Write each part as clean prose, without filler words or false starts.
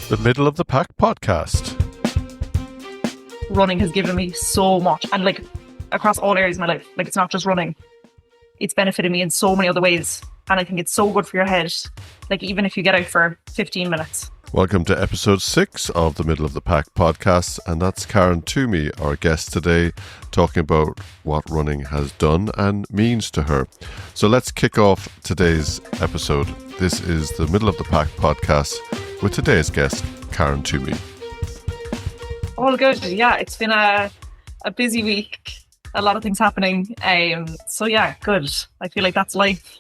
The Middle of the Pack podcast. Running has given me so much, and like across all areas of my life. Like, it's not just running, it's benefited me in so many other ways, and I think it's so good for your head, like even if you get out for 15 minutes. Welcome to episode 6 of the Middle of the Pack podcast, and that's Karen Twomey, our guest today, talking about what running has done and means to her. So let's kick off today's episode. This is the Middle of the Pack podcast with today's guest, Karen Twomey. All good. Yeah, it's been a busy week, a lot of things happening. So yeah, good. I feel like that's life.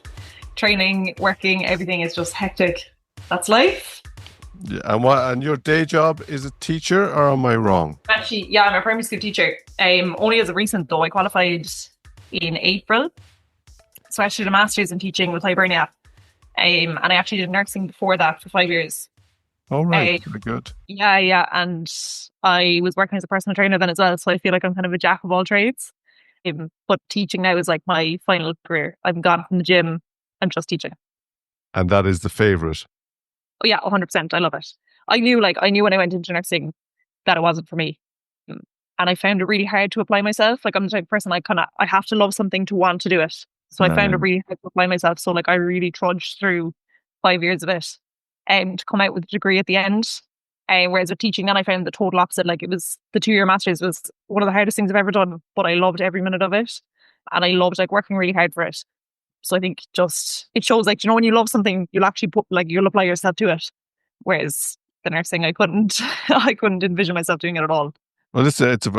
Training, working, everything is just hectic. That's life. Yeah, and your day job is a teacher, or am I wrong? Actually, yeah, I'm a primary school teacher. Only as of recent though, I qualified in April. So I actually did a master's in teaching with Hibernia. And I actually did nursing before that for 5 years. Oh, right. Very good. Yeah. And I was working as a personal trainer then as well. So I feel like I'm kind of a jack of all trades. But teaching now is like my final career. I'm gone from the gym. I'm just teaching. And that is the favourite? Oh yeah, 100%. I love it. I knew when I went into nursing that it wasn't for me. And I found it really hard to apply myself. Like, I'm the type of person, I have to love something to want to do it. So I found it really hard to apply myself. So like I really trudged through 5 years of it to come out with a degree at the end. Whereas with teaching then I found the total opposite. Like, it was the 2-year master's was one of the hardest things I've ever done, but I loved every minute of it. And I loved like working really hard for it. So I think just, it shows like, when you love something, you'll actually you'll apply yourself to it. Whereas the nursing, I couldn't envision myself doing it at all. Well,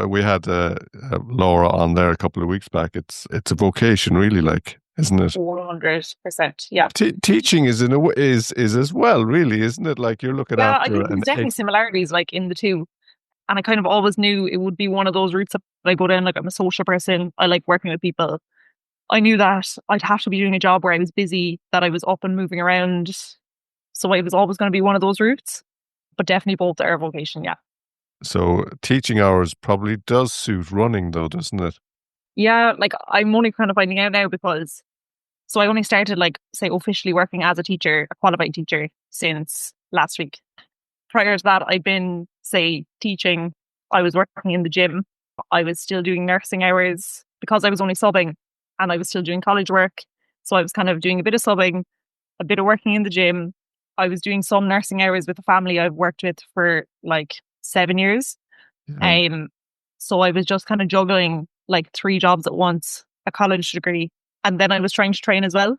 we had Laura on there a couple of weeks back. It's a vocation, really, like, isn't it? 100%, yeah. Teaching is as well, really, isn't it? Like, you're looking after. after. Yeah, I think there's definitely similarities, like, in the two. And I kind of always knew it would be one of those routes that I go down. Like, I'm a social person. I like working with people. I knew that I'd have to be doing a job where I was busy, that I was up and moving around. So I was always going to be one of those routes. But definitely both are a vocation, yeah. So teaching hours probably does suit running though, doesn't it? Yeah, like I'm only kind of finding out now because, so I only started like, say, officially working as a teacher, a qualified teacher, since last week. Prior to that, I've been, say, teaching. I was working in the gym. I was still doing nursing hours because I was only subbing, and I was still doing college work. So I was kind of doing a bit of subbing, a bit of working in the gym. I was doing some nursing hours with a family I've worked with for like 7 years. Yeah. So I was just kind of juggling like 3 jobs at once, a college degree, and then I was trying to train as well.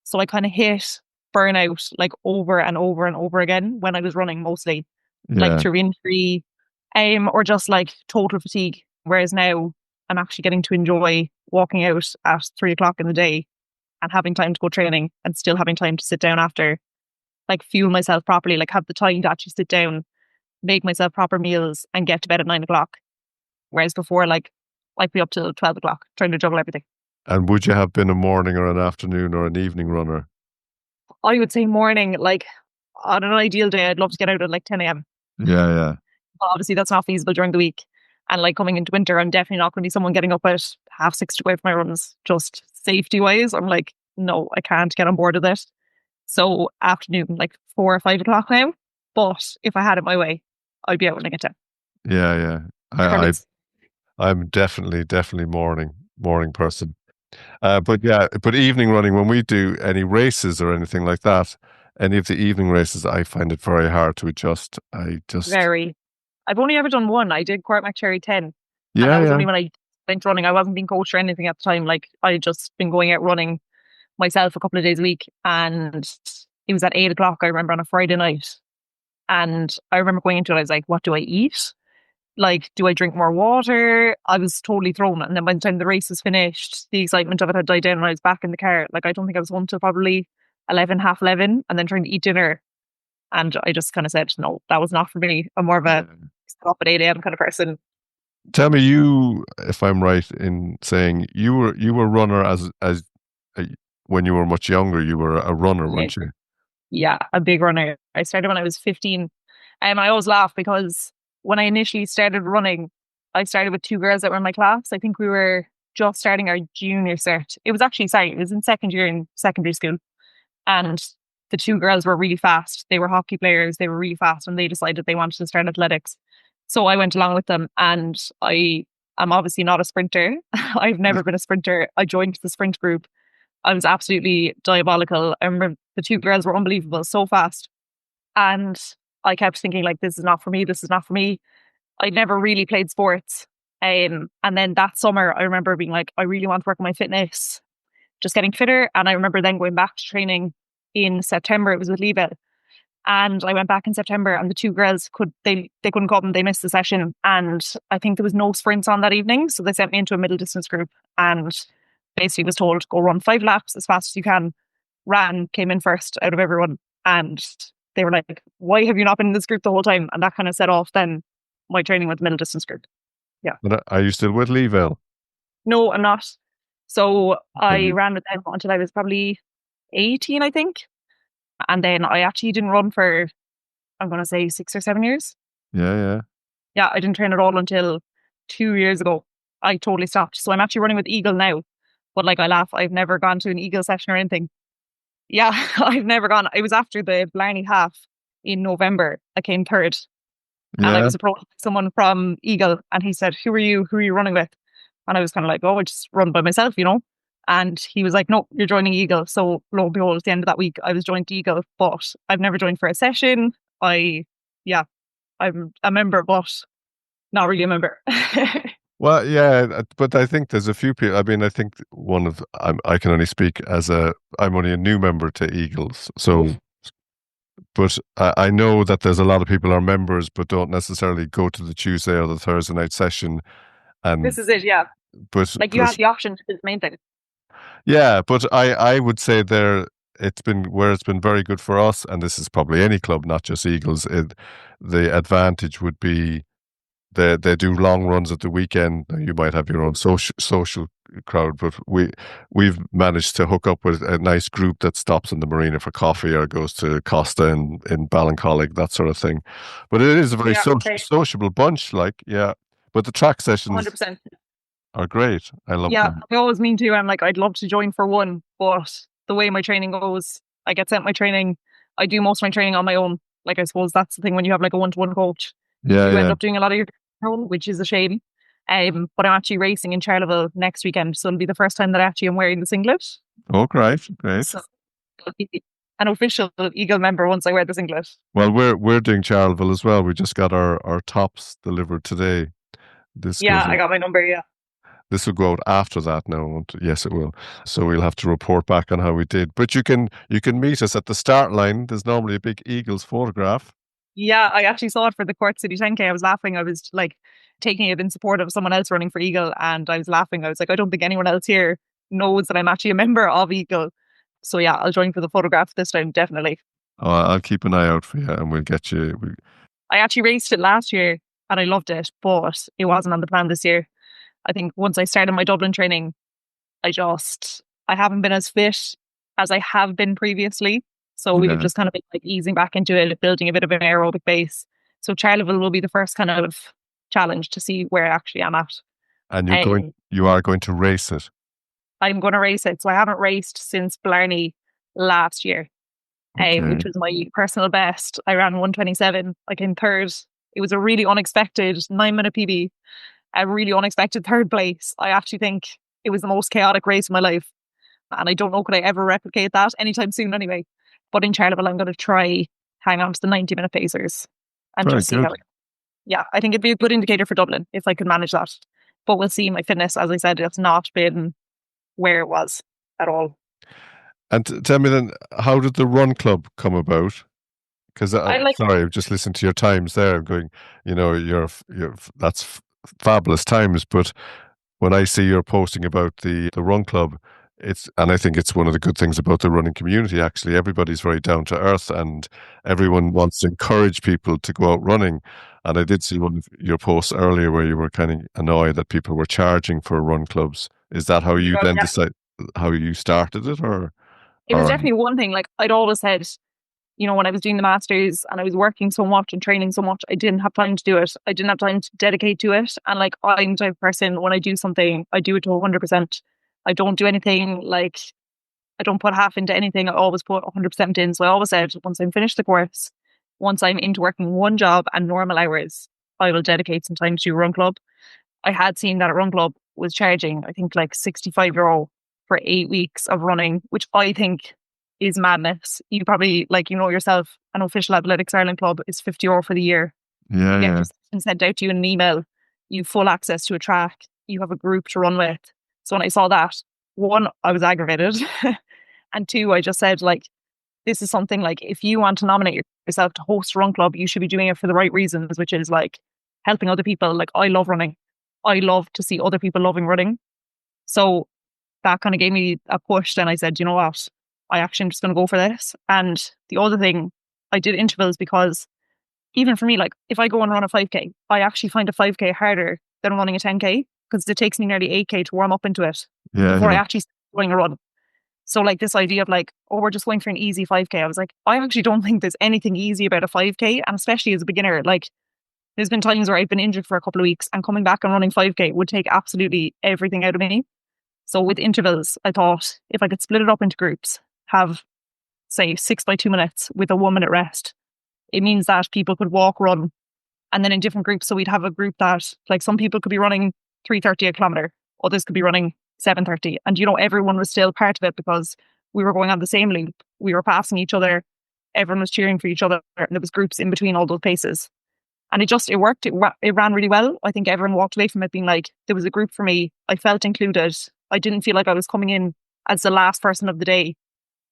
So I kind of hit burnout like over and over and over again when I was running, mostly like through injury, or just like total fatigue. Whereas now I'm actually getting to enjoy walking out at 3 o'clock in the day and having time to go training and still having time to sit down after, like fuel myself properly, like have the time to actually sit down, make myself proper meals and get to bed at 9 o'clock. Whereas before, like, I'd be up till 12 o'clock trying to juggle everything. And would you have been a morning or an afternoon or an evening runner? I would say morning. Like, on an ideal day, I'd love to get out at like 10 a.m. Yeah. But obviously that's not feasible during the week. And like coming into winter, I'm definitely not going to be someone getting up at 6:30 to go for my runs. Just safety wise, I'm like, no, I can't get on board with it. So afternoon, like 4 or 5 o'clock now. But if I had it my way, I'd be out when I get down. Yeah. I'm definitely morning person. But evening running, when we do any races or anything like that, any of the evening races, I find it very hard to adjust. Very. I've only ever done one. I did Cork Cherry 10. Yeah, and that was only when I went running. I wasn't being coached or anything at the time. Like, I had just been going out running myself a couple of days a week. And it was at 8 o'clock, I remember, on a Friday night. And I remember going into it, I was like, what do I eat? Like, do I drink more water? I was totally thrown. And then by the time the race was finished, the excitement of it had died down and I was back in the car. Like, I don't think I was home till probably 11, half 11, and then trying to eat dinner. And I just kind of said, no, that was not for me. I'm more of a stop at 8 a.m. kind of person. Tell me, if I'm right in saying you were a runner when you were much younger, you were a runner, weren't you? Yeah, a big runner. I started when I was 15. And I always laugh because when I initially started running, I started with 2 girls that were in my class. I think we were just starting our junior cert. It was in second year in secondary school. And the two girls were really fast. They were hockey players. They were really fast, and they decided they wanted to start athletics. So I went along with them, and I am obviously not a sprinter. I've never been a sprinter. I joined the sprint group. I was absolutely diabolical. I remember the two girls were unbelievable, so fast. And I kept thinking, like, this is not for me. This is not for me. I never really played sports. And then that summer, I remember being like, I really want to work on my fitness, just getting fitter. And I remember then going back to training in September. It was with Level. And I went back in September, and the two girls they couldn't come. They missed the session. And I think there was no sprints on that evening. So they sent me into a middle distance group and basically was told, go run 5 laps as fast as you can. Ran, came in first out of everyone. And they were like, why have you not been in this group the whole time? And that kind of set off then my training with the middle distance group. Yeah. And are you still with Level? No, I'm not. So I You- ran with them until I was probably 18, I think. And then I actually didn't run for, I'm going to say 6 or 7 years. Yeah. Yeah, I didn't train at all until 2 years ago. I totally stopped. So I'm actually running with Eagle now. But like I laugh, I've never gone to an Eagle session or anything. Yeah, I've never gone. It was after the Blarney half in November. I came third. And I Yeah. was approached by someone from Eagle, and he said, who are you? Who are you running with? And I was kind of like, oh, I just run by myself, you know? And he was like, no, you're joining Eagle. So lo and behold, at the end of that week, I was joined Eagle, but I've never joined for a session. Yeah, I'm a member, but not really a member. Well, yeah, but I think there's a few people. I mean, I think I can only speak I'm only a new member to Eagles. So, but I know that there's a lot of people are members, but don't necessarily go to the Tuesday or the Thursday night session. And, This is it, yeah. but, Like you have the option, is the main thing. yeah, but I would say it's been very good for us, and this is probably any club, not just Eagles. The advantage would be they do long runs at the weekend. Now, you might have your own social crowd, but we've managed to hook up with a nice group that stops in the marina for coffee or goes to Costa in Ballincollig, that sort of thing. But it is a very Yeah, okay. sociable bunch, like, yeah. But the track sessions 100%. are great. I love Yeah, them. I always mean to. I'm like, I'd love to join for one, but the way my training goes, I get sent my training. I do most of my training on my own. Like, I suppose that's the thing when you have like a one-to-one coach, you do end Yeah. up doing a lot of your own, which is a shame. But I'm actually racing in Charleville next weekend, so it'll be the first time that I actually am wearing the singlet. Oh, great. So I'll be an official Eagle member once I wear the singlet. Well, we're doing Charleville as well. We just got our tops delivered today. This Yeah, goes I got my number. Yeah. This will go out after that now. Yes, it will. So we'll have to report back on how we did. But you can meet us at the start line. There's normally a big Eagles photograph. Yeah, I actually saw it for the Court City 10K. I was laughing. I was like taking it in support of someone else running for Eagle, and I was laughing. I was like, I don't think anyone else here knows that I'm actually a member of Eagle. So yeah, I'll join for the photograph this time, definitely. Oh, I'll keep an eye out for you, and we'll get you. I actually raced it last year and I loved it, but it wasn't on the plan this year. I think once I started my Dublin training, I haven't been as fit as I have been previously. So we've just kind of been like easing back into it, building a bit of an aerobic base. So Charleville will be the first kind of challenge to see where I actually am at. And you are going to race it. I'm going to race it. So I haven't raced since Blarney last year, which was my personal best. I ran 1:27. I came third. It was a really unexpected 9-minute PB, a really unexpected third place. I actually think it was the most chaotic race of my life. And I don't know, could I ever replicate that anytime soon anyway. But in Charleville, I'm going to try hang on to the 90-minute pacers and Very just see good. how it. Yeah, I think it'd be a good indicator for Dublin if I could manage that. But we'll see. My fitness, as I said, it's not been where it was at all. And tell me then, how did the Run Club come about? Because sorry, I've just listened to your times there. I'm going, that's fabulous times. But when I see you're posting about the Run Club, and I think it's one of the good things about the running community. Actually, everybody's very down to earth, and everyone wants to encourage people to go out running. And I did see one of your posts earlier where you were kind of annoyed that people were charging for run clubs. Is that how you then decide how you started it, or? It was definitely one thing. Like I'd always said, when I was doing the masters and I was working so much and training so much, I didn't have time to do it. I didn't have time to dedicate to it. And like I'm the type of person, when I do something, I do it to 100%. I don't do anything like I don't put half into anything. I always put 100% in. So I always said, once I'm finished the course, once I'm into working one job and normal hours, I will dedicate some time to Run Club. I had seen that a Run Club was charging, I think, like €65 for 8 weeks of running, which I think is madness. You probably, like, you know yourself, an official Athletics Ireland club is €50 for the year. Yeah, You get yeah. your session sent out to you in an email. You have full access to a track. You have a group to run with. So when I saw that, one, I was aggravated. And two, I just said, like, this is something like if you want to nominate yourself to host a run club, you should be doing it for the right reasons, which is like helping other people. Like I love running. I love to see other people loving running. So that kind of gave me a push. Then I said, you know what? I actually am just going to go for this. And the other thing, I did intervals because even for me, like if I go and run a 5K, I actually find a 5K harder than running a 10K because it takes me nearly 8K to warm up into it Yeah, before I yeah. actually start going a run. So like this idea of like, oh, we're just going for an easy 5K. I was like, I actually don't think there's anything easy about a 5K. And especially as a beginner, like there's been times where I've been injured for a couple of weeks and coming back and running 5K would take absolutely everything out of me. So with intervals, I thought if I could split it up into groups, have say 6 by 2 minutes with a 1 minute rest, it means that people could walk, run, and then in different groups. So we'd have a group that like some people could be running 3:30 a kilometer, others could be running 7:30. And you know, everyone was still part of it because we were going on the same loop. We were passing each other. Everyone was cheering for each other. And there was groups in between all those paces. And it worked. It ran really well. I think everyone walked away from it being like, there was a group for me. I felt included. I didn't feel like I was coming in as the last person of the day.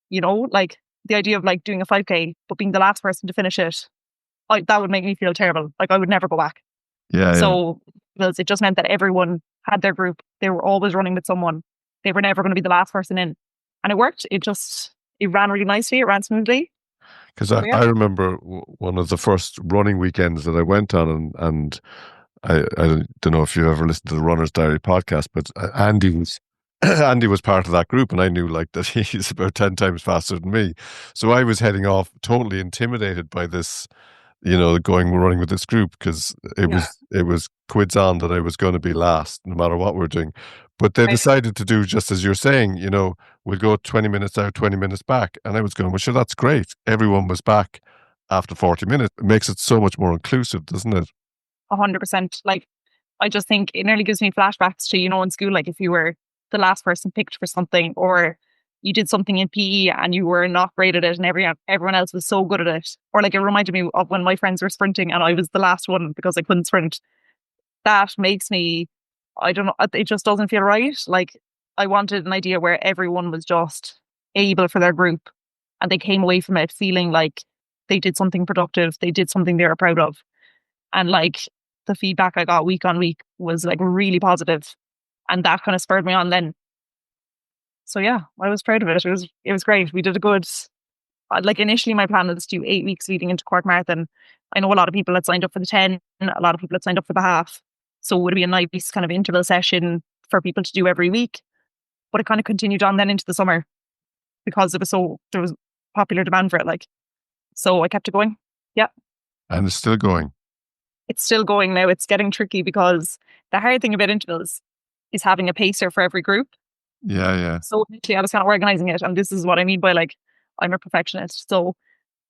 You know, like the idea of like doing a 5K, but being the last person to finish it, that would make me feel terrible. Like I would never go back. Yeah, yeah. So it just meant that everyone had their group. They were always running with someone. They were never going to be the last person in. And it worked. It ran really nicely. It ran smoothly. Because So yeah. I remember one of the first running weekends that I went on, and I don't know if you've ever listened to the Runner's Diary podcast, but Andy was Andy was part of that group, and I knew like that he's about 10 times faster than me. So I was heading off totally intimidated by this, going running with this group because it Yeah. was it was quids on that I was going to be last no matter what we're doing. But they Right. decided to do just as you're saying, we'll go 20 minutes out, 20 minutes back. And I was going, well, sure, that's great. Everyone was back after 40 minutes. It makes it so much more inclusive, doesn't it? 100%. Like, I just think it nearly gives me flashbacks to, in school, like if you were the last person picked for something or you did something in PE and you were not great at it and everyone else was so good at it. Or like it reminded me of when my friends were sprinting and I was the last one because I couldn't sprint. That makes me, I don't know, it just doesn't feel right. Like I wanted an idea where everyone was just able for their group and they came away from it feeling like they did something productive, they did something they were proud of. And like the feedback I got week on week was like really positive, and that kind of spurred me on then. So yeah, I was proud of it. It was great. We did a good. Like initially, my plan was to do 8 weeks leading into Cork Marathon. I know a lot of people had signed up for the 10, a lot of people had signed up for the half. So it would be a nice kind of interval session for people to do every week. But it kind of continued on then into the summer because there was popular demand for it. Like, so I kept it going. Yeah. And it's still going. It's still going now. It's getting tricky because the hard thing about intervals is having a pacer for every group. Yeah, yeah. So initially I was kind of organizing it. And this is what I mean by like, I'm a perfectionist. So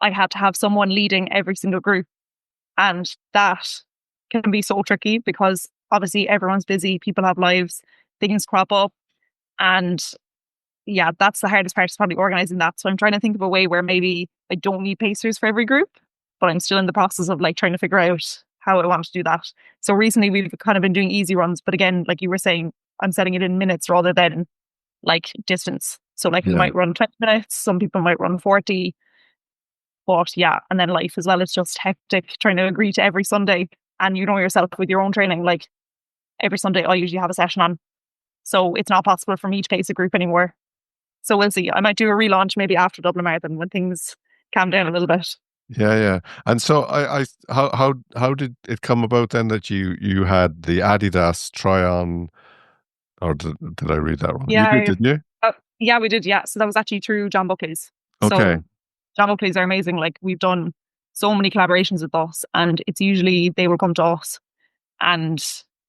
I had to have someone leading every single group. And that can be so tricky because obviously everyone's busy, people have lives, things crop up. And yeah, that's the hardest part is probably organizing that. So I'm trying to think of a way where maybe I don't need pacers for every group, but I'm still in the process of like trying to figure out how I want to do that. So recently we've kind of been doing easy runs, but again, like you were saying, I'm setting it in minutes rather than like distance. So like we Yeah. might run 20 minutes, some people might run 40. But yeah, and then life as well, it's just hectic trying to agree to every Sunday. And you know yourself with your own training, like every Sunday I usually have a session on. So it's not possible for me to pace a group anymore. So we'll see. I might do a relaunch maybe after Dublin Marathon when things calm down a little bit. Yeah, yeah. And so how did it come about then that you had the Adidas try on, or did I read that wrong? You did, Yeah, didn't you? yeah, we did. Yeah, so that was actually through John Buckley's. Okay. So John Buckley's are amazing. Like we've done so many collaborations with us, and it's usually they will come to us and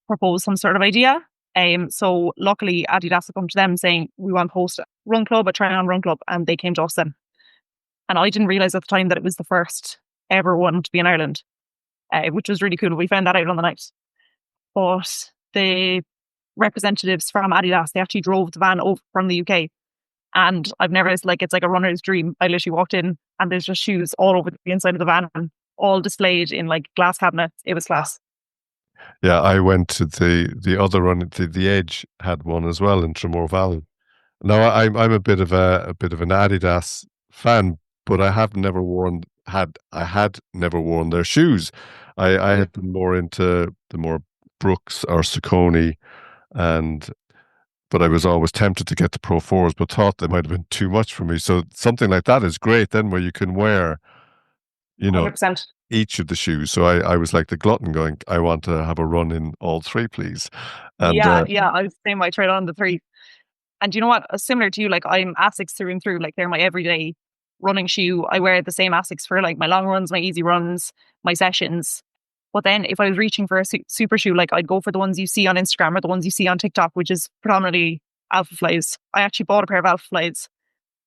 propose some sort of idea. So luckily Adidas had come to them saying, we want to host a run club, a try on run club, and they came to us then. And I didn't realise at the time that it was the first ever one to be in Ireland, which was really cool. We found that out on the night. But the representatives from Adidas, they actually drove the van over from the UK. And I've never, it's like a runner's dream. I literally walked in and there's just shoes all over the inside of the van, all displayed in like glass cabinets. It was class. Yeah, I went to the other one. The Edge had one as well in Tremor Valley. Now I'm a bit of an Adidas fan, but I had never worn their shoes. I Mm. had been more into the more Brooks or Saucony, and but I was always tempted to get the Pro Fours, but thought they might have been too much for me. So something like that is great then, where you can wear, you know, 100%. each of the shoes. So I was like the glutton going, I want to have a run in all three, please. And Yeah, yeah. I was the same. I tried on the three. And you know what? Similar to you, like I'm Asics through and through. Like they're my everyday running shoe. I wear the same Asics for like my long runs, my easy runs, my sessions. But then if I was reaching for a super shoe, like I'd go for the ones you see on Instagram or the ones you see on TikTok, which is predominantly Alpha Flies. I actually bought a pair of Alpha Flies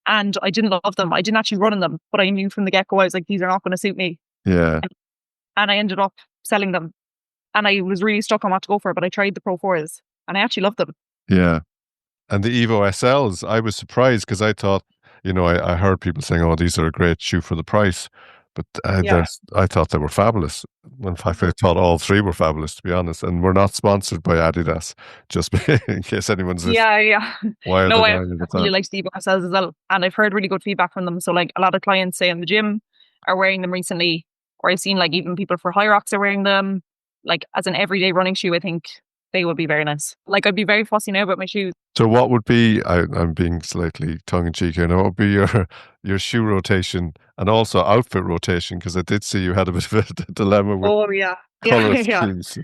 and I didn't love them. I didn't actually run in them, but I knew from the get go, I was like, these are not going to suit me. yeah, And I ended up selling them. And I was really stuck on what to go for, but I tried the Pro 4s and I actually loved them. yeah. And the Evo SLs, I was surprised because I thought, I heard people saying, "Oh, these are a great shoe for the price," but Yeah. I thought they were fabulous. In fact, I thought all three were fabulous, to be honest. And we're not sponsored by Adidas, just in case anyone's listening. Yeah, yeah. Why are No, they I buying it at really that? like Steve ourselves as well. And I've heard really good feedback from them. So like a lot of clients say in the gym are wearing them recently, or I've seen like even people for High Rocks are wearing them. Like as an everyday running shoe, I think they would be very nice. Like I'd be very fussy now about my shoes. So, what would be? I'm being slightly tongue in cheek here. Now, what would be your shoe rotation and also outfit rotation? Because I did see you had a bit of a dilemma with Oh yeah. Yeah, color yeah. schemes.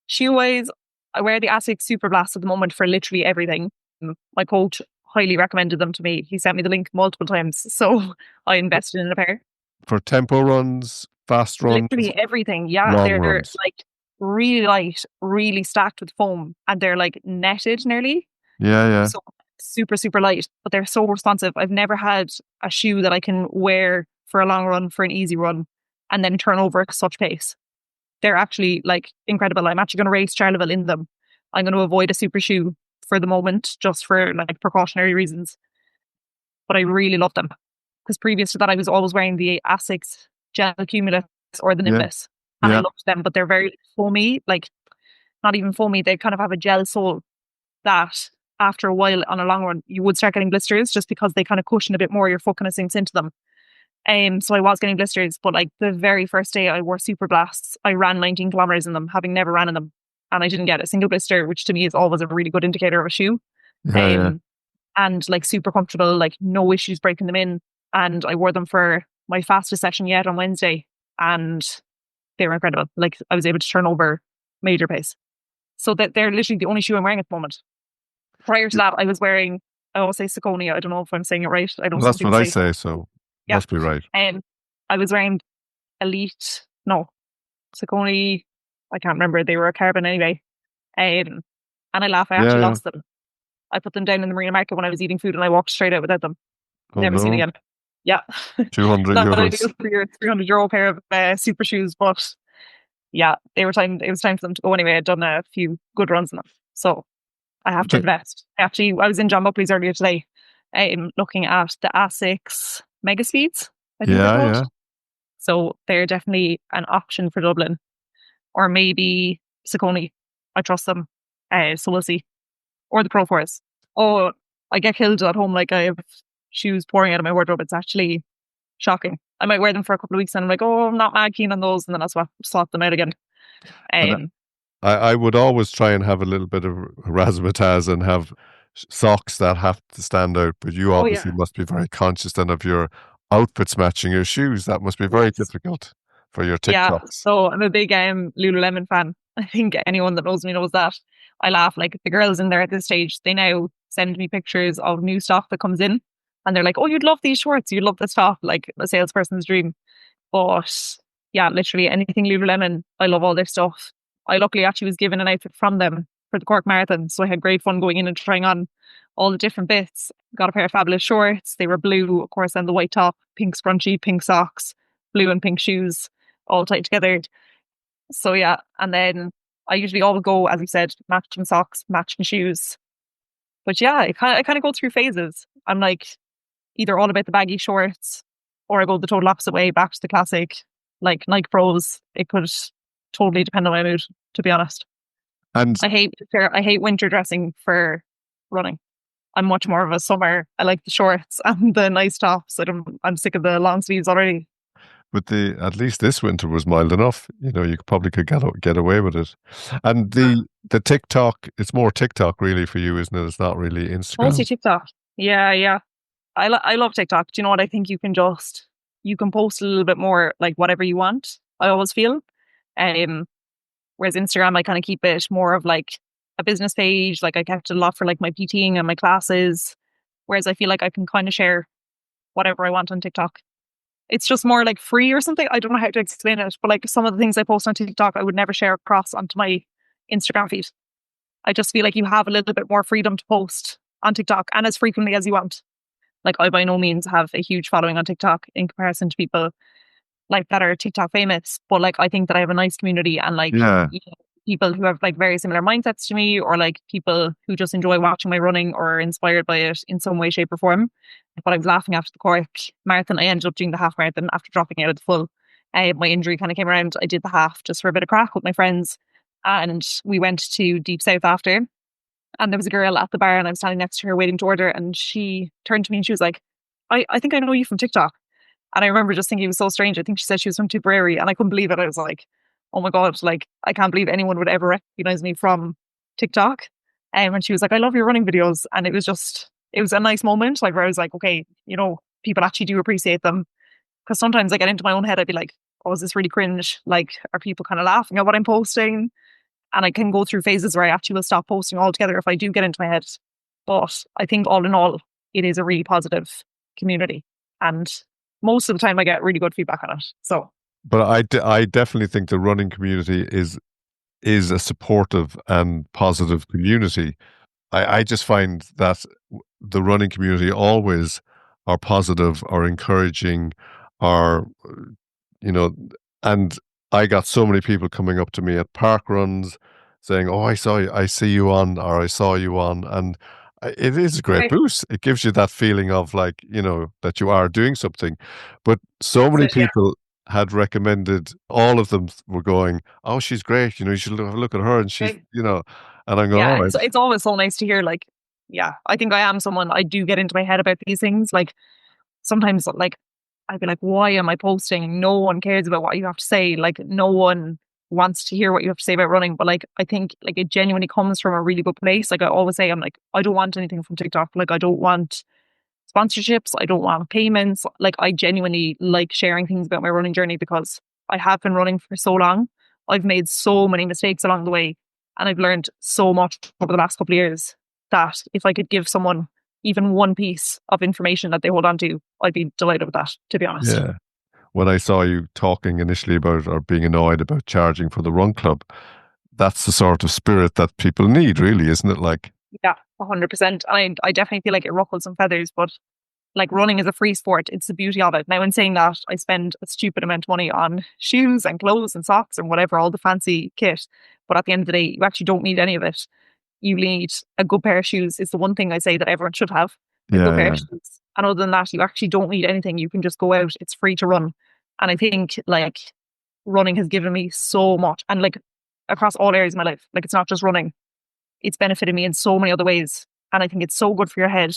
Shoe wise, I wear the Asics Super Blast at the moment for literally everything. My coach highly recommended them to me. He sent me the link multiple times. So I invested in a pair. For tempo runs, fast runs, Literally everything. Yeah, long they're runs. like really light, really stacked with foam, and they're like netted nearly. Yeah, yeah, So super, super light, but they're so responsive. I've never had a shoe that I can wear for a long run, for an easy run, and then turn over at such pace. They're actually like incredible. I'm actually going to race Charleville in them. I'm going to avoid a super shoe for the moment, just for like precautionary reasons. But I really love them because previous to that, I was always wearing the Asics Gel Cumulus or the yeah, Nimbus, and I yeah, loved them. But they're very foamy, like not even foamy. They kind of have a gel sole that after a while on a long run, you would start getting blisters just because they kind of cushion a bit more. Your foot kind of sinks into them. So I was getting blisters, but like the very first day I wore Super Blasts, I ran 19 kilometers in them, having never ran in them. And I didn't get a single blister, which to me is always a really good indicator of a shoe. yeah, yeah. Um, and like super comfortable, like no issues breaking them in. And I wore them for my fastest session yet on Wednesday, and they were incredible. Like I was able to turn over major pace. So that they're literally the only shoe I'm wearing at the moment. Prior to that, I was wearing, I always say Saucony. I don't know if I'm saying it right. I know Well, some that's what people I say, say. So yeah. must be right. And I was wearing Elite, no, Saucony. I can't remember. They were a carbon anyway. And I laugh. I Yeah, actually yeah. lost them. I put them down in the Marina Market when I was eating food, and I walked straight out without them. Oh Never seen no, again. Yeah, 200 not ideal euros. for your €300 pair of super shoes, but yeah, they were time. It was time for them to go anyway. I'd done a few good runs in them, so I have to But invest. Actually, I was in John Buckley's earlier today, looking at the Asics Mega Speeds. I think they're yeah, called. yeah. So they're definitely an option for Dublin, or maybe Saucony. I trust them, so we'll see. Or the Pro Force. Oh, I get killed at home. Like I have shoes pouring out of my wardrobe. It's actually shocking. I might wear them for a couple of weeks and I'm like, oh, I'm not mad keen on those, and then I'll swap them out again. And Um, I would always try and have a little bit of razzmatazz and have socks that have to stand out. But you oh obviously yeah, must be very conscious then of your outfits matching your shoes. That must be very yes. difficult for your Yeah, TikToks. so I'm a big Lululemon fan. I think anyone that knows me knows that. I laugh like the girls in there at this stage, they now send me pictures of new stock that comes in and they're like, oh, you'd love these shorts, you'd love this top, like a salesperson's dream. But yeah, literally anything Lululemon, I love all their stuff. I luckily actually was given an outfit from them for the Cork Marathon. So I had great fun going in and trying on all the different bits. Got a pair of fabulous shorts. They were blue, of course, and the white top, pink scrunchie, pink socks, blue and pink shoes, all tied together. So yeah, and then I usually always go, as you said, matching socks, matching shoes. But yeah, I kind of go through phases. I'm like either all about the baggy shorts, or I go the total opposite way, back to the classic, like Nike Pros. It could totally depend on my mood, to be honest. And I hate winter dressing for running. I'm much more of a summer. I like the shorts and the nice tops. I'm sick of the long sleeves already. with the at least this winter was mild enough. You probably could get away with it. And the TikTok, it's more TikTok really for you, isn't it? It's not really Mostly Instagram. TikTok. Yeah, yeah. I love TikTok. Do you know what? I think you can post a little bit more like whatever you want. I always feel. Um, Whereas Instagram, I kind of keep it more of like a business page. Like I kept it a lot for like my PTing and my classes. Whereas I feel like I can kind of share whatever I want on TikTok. It's just more like free or something. I don't know how to explain it, but like some of the things I post on TikTok, I would never share across onto my Instagram feed. I just feel like you have a little bit more freedom to post on TikTok and as frequently as you want. Like I by no means have a huge following on TikTok in comparison to people like that are TikTok famous, but like I think that I have a nice community and like Yeah. people who have like very similar mindsets to me, or like people who just enjoy watching my running or are inspired by it in some way, shape, or form. But I was laughing after the Cork Marathon. I ended up doing the half marathon after dropping out of the full. My injury kind of came around. I did the half just for a bit of crack with my friends, and we went to Deep South after. And there was a girl at the bar, and I was standing next to her waiting to order, and she turned to me and she was like, I think I know you from TikTok. And I remember just thinking it was so strange. I think she said she was from Tipperary, and I couldn't believe it. I was like, oh my God, like, I can't believe anyone would ever recognize me from TikTok. And she was like, I love your running videos. And it was a nice moment, like, where I was like, okay, people actually do appreciate them. Because sometimes I get into my own head, I'd be like, oh, is this really cringe? Like, are people kind of laughing at what I'm posting? And I can go through phases where I actually will stop posting altogether if I do get into my head. But I think all in all, it is a really positive community. And most of the time I get really good feedback on it. So But I definitely think the running community is a supportive and positive community. I just find that the running community always are positive, are encouraging, are, you know, and I got so many people coming up to me at park runs saying, "Oh, I see you on, or I saw you on," and it is a great right. boost. It gives you that feeling of like, that you are doing something. But so That's many it, yeah. people had recommended, all of them were going, "Oh, she's great. You should have a look at her," and she's, Right. and I'm going, "All Yeah. right." It's always so nice to hear like, yeah, I think I am someone I do get into my head about these things. Like sometimes like I'd be like, why am I posting? No one cares about what you have to say. Like no one wants to hear what you have to say about running. But like I think like it genuinely comes from a really good place. Like I always say, I'm like, I don't want anything from TikTok. Like I don't want sponsorships. I don't want payments. Like I genuinely like sharing things about my running journey because I have been running for so long. I've made so many mistakes along the way and I've learned so much over the last couple of years that if I could give someone even one piece of information that they hold on to, I'd be delighted with that, to be honest. Yeah. When I saw you talking initially about, or being annoyed about charging for the run club, that's the sort of spirit that people need, really, isn't it? Like, Yeah, 100%. I definitely feel like it ruffles some feathers, but like running is a free sport. It's the beauty of it. Now, in saying that, I spend a stupid amount of money on shoes and clothes and socks and whatever, all the fancy kit. But at the end of the day, you actually don't need any of it. You need a good pair of shoes. Is the one thing I say that everyone should have, a good yeah, pair yeah, of shoes. And other than that, you actually don't need anything. You can just go out. It's free to run. And I think like running has given me so much and like across all areas of my life. Like it's not just running. It's benefited me in so many other ways. And I think it's so good for your head.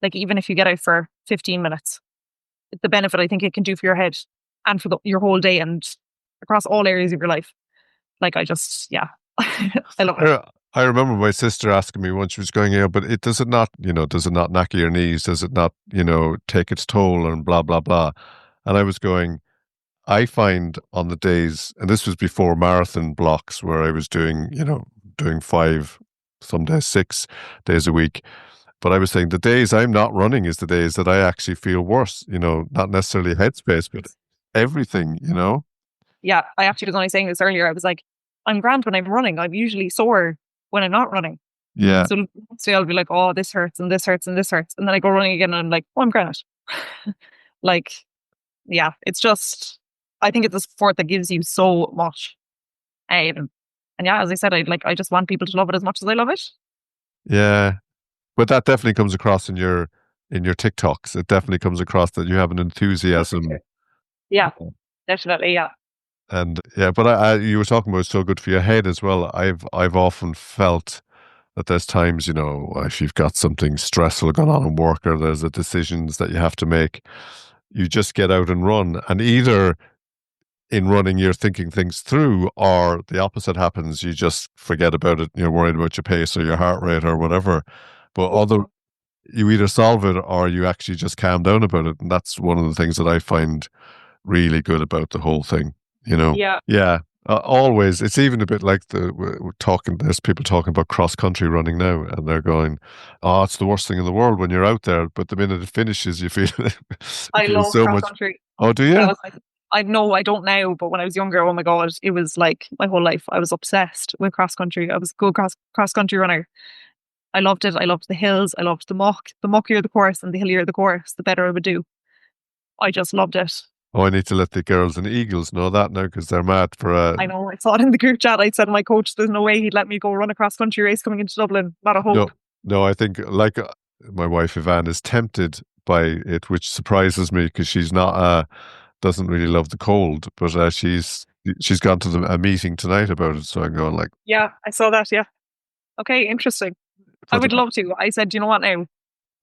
Like even if you get out for 15 minutes, the benefit I think it can do for your head and for your whole day and across all areas of your life. Like I just, yeah, I love it. I remember my sister asking me when she was going, "Yeah, but does it not, does it not knacker your knees? Does it not, take its toll and blah, blah, blah?" And I was going, I find on the days, and this was before marathon blocks where I was doing, doing 5, some days 6 days a week. But I was saying the days I'm not running is the days that I actually feel worse, not necessarily headspace, but everything. Yeah, I actually was only saying this earlier. I was like, I'm grand when I'm running. I'm usually sore when I'm not running. Yeah. So I'll be like, oh, this hurts and this hurts and this hurts. And then I go running again and I'm like, oh, I'm grand. Like, yeah, it's just, I think it's a sport that gives you so much. And yeah, as I said, I just want people to love it as much as I love it. Yeah. But that definitely comes across in your TikToks. It definitely comes across that you have an enthusiasm. Yeah, definitely. Yeah. And yeah, but you were talking about it's so good for your head as well. I've often felt that there's times, you know, if you've got something stressful going on in work or there's a decisions that you have to make, you just get out and run. And either in running you're thinking things through, or the opposite happens, you just forget about it, you're worried about your pace or your heart rate or whatever. But although you either solve it or you actually just calm down about it. And that's one of the things that I find really good about the whole thing, you know? Yeah. Yeah. Always. It's even a bit like there's people talking about cross country running now, and they're going, oh, it's the worst thing in the world when you're out there. But the minute it finishes, you feel, I love so cross much. country. Oh, do you? I know I don't now, but when I was younger, oh my God, it was like my whole life. I was obsessed with cross country. I was a good cross country runner. I loved it. I loved the hills. I loved the muck. The muckier the course and the hillier the course, the better I would do. I just loved it. Oh, I need to let the girls and Eagles know that now because they're mad for I know. I saw it in the group chat. I said to my coach, there's no way he'd let me go run a cross country race coming into Dublin. Not a hope. No, I think like my wife Yvonne is tempted by it, which surprises me because she's not doesn't really love the cold, but she's gone to a meeting tonight about it. So I'm going like, yeah, I saw that. Yeah. Okay, interesting. I would love to. I said, you know what now?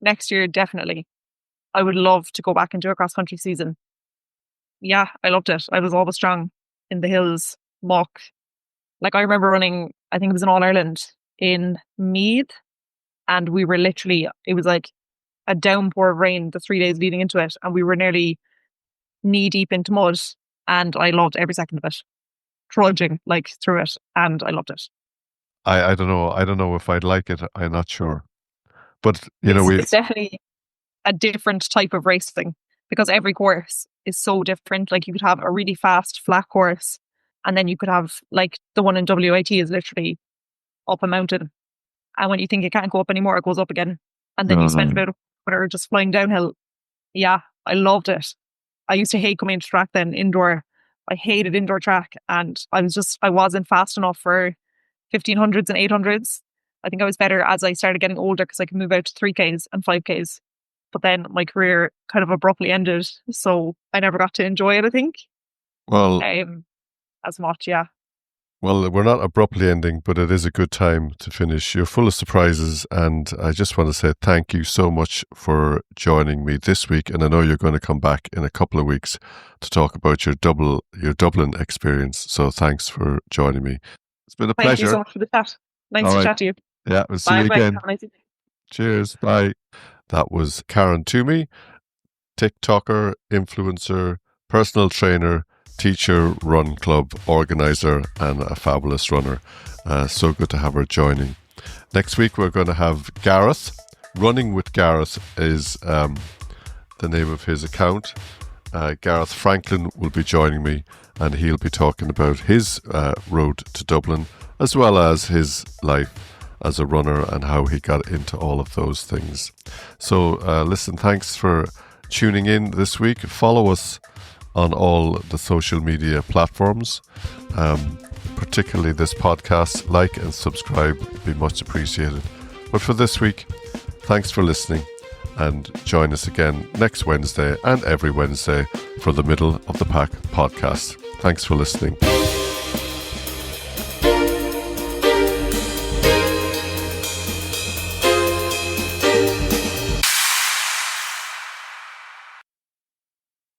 Next year, definitely. I would love to go back into a cross country season. Yeah, I loved it. I was always strong in the hills, muck. Like I remember running, I think it was in All Ireland in Meath, and we were literally, it was like a downpour of rain the 3 days leading into it, and we were nearly knee deep into mud, and I loved every second of it. Trudging like through it, and I loved it. I don't know. I don't know if I'd like it. I'm not sure. But it's definitely a different type of racing because every course is so different. Like you could have a really fast flat course, and then you could have like the one in WIT is literally up a mountain, and when you think it can't go up anymore, it goes up again, and then you spend about a hour just flying downhill. Yeah, I loved it. I used to hate coming into track then indoor. I hated indoor track, and I wasn't fast enough for 1500s and 800s. I think I was better as I started getting older because I could move out to 3Ks and 5Ks. But then my career kind of abruptly ended, so I never got to enjoy it, I think. Well, as much, yeah. Well, we're not abruptly ending, but it is a good time to finish. You're full of surprises, and I just want to say thank you so much for joining me this week. And I know you're going to come back in a couple of weeks to talk about your Dublin experience. So thanks for joining me. It's been a pleasure. Thank you so much for the chat. Nice to chat to you. Yeah, we'll see you again. Cheers. Bye. That was Karen Twomey, TikToker, influencer, personal trainer, teacher, run club organizer, and a fabulous runner. So good to have her joining. Next week we're going to have Gareth. Running with Gareth is the name of his account. Gareth Franklin will be joining me, and he'll be talking about his road to Dublin as well as his life as a runner and how he got into all of those things. So listen, thanks for tuning in this week. Follow us on all the social media platforms, particularly this podcast. Like and subscribe would be much appreciated. But for this week, thanks for listening, and join us again next Wednesday and every Wednesday for the Middle of the Pack podcast. Thanks for listening.